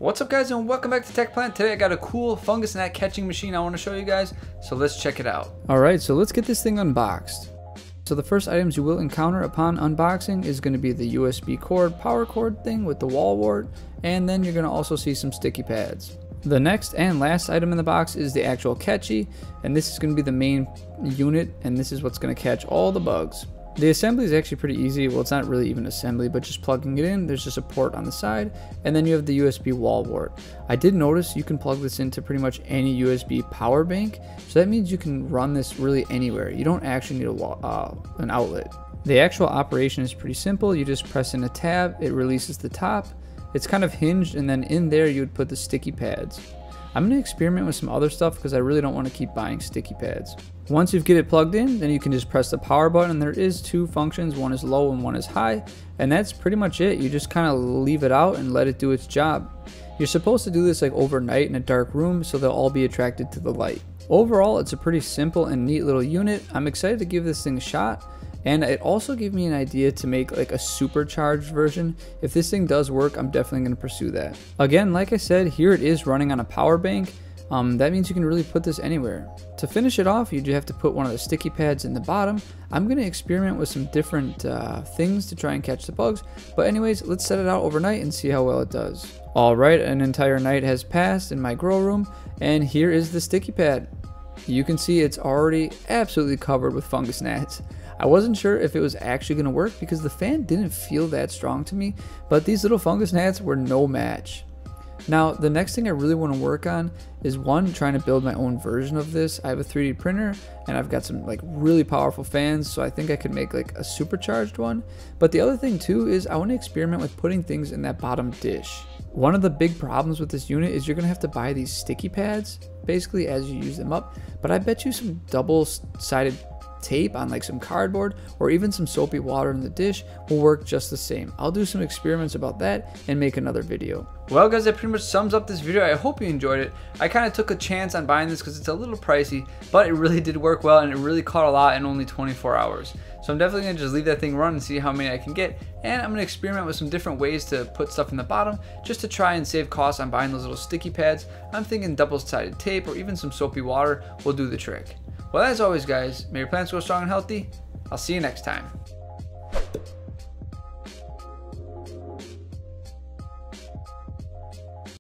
What's up guys, and welcome back to Tech Plant. Today I got a cool fungus gnat catching machine I want to show you guys, so let's check it out. Alright, so let's get this thing unboxed. So the first items you will encounter upon unboxing is going to be the USB cord, power cord thing with the wall wart, and then you're going to also see some sticky pads. The next and last item in the box is the actual Katchy, and this is going to be the main unit, and this is what's going to catch all the bugs. The assembly is actually pretty easy. Well, it's not really even assembly, but just plugging it in. There's just a port on the side, and then you have the USB wall wart. I did notice you can plug this into pretty much any USB power bank, so that means you can run this really anywhere. You don't actually need an outlet. The actual operation is pretty simple. You just press in a tab, it releases the top. It's kind of hinged, and then in there you would put the sticky pads. I'm going to experiment with some other stuff because I really don't want to keep buying sticky pads. Once you get it plugged in, then you can just press the power button, and there is two functions, one is low and one is high, and that's pretty much it. You just kind of leave it out and let it do its job. You're supposed to do this like overnight in a dark room so they'll all be attracted to the light. Overall, it's a pretty simple and neat little unit. I'm excited to give this thing a shot. And it also gave me an idea to make like a supercharged version. If this thing does work, I'm definitely going to pursue that. Again, like I said, here it is running on a power bank. That means you can really put this anywhere. To finish it off, you do have to put one of the sticky pads in the bottom. I'm going to experiment with some different things to try and catch the bugs. But anyways, let's set it out overnight and see how well it does. Alright, an entire night has passed in my grow room, and here is the sticky pad. You can see it's already absolutely covered with fungus gnats. I wasn't sure if it was actually going to work because the fan didn't feel that strong to me, but these little fungus gnats were no match. Now, the next thing I really want to work on is one, trying to build my own version of this. I have a 3D printer and I've got some like really powerful fans, so I think I could make like a supercharged one. But the other thing too is I want to experiment with putting things in that bottom dish. One of the big problems with this unit is you're going to have to buy these sticky pads basically as you use them up, but I bet you some double-sided tape on like some cardboard or even some soapy water in the dish will work just the same. I'll do some experiments about that and make another video. Well guys, that pretty much sums up this video. I hope you enjoyed it. I kind of took a chance on buying this because it's a little pricey, but it really did work well and it really caught a lot in only 24 hours. So I'm definitely going to just leave that thing run and see how many I can get, and I'm going to experiment with some different ways to put stuff in the bottom just to try and save costs on buying those little sticky pads. I'm thinking double-sided tape or even some soapy water will do the trick. Well, as always guys, may your plants grow strong and healthy. I'll see you next time.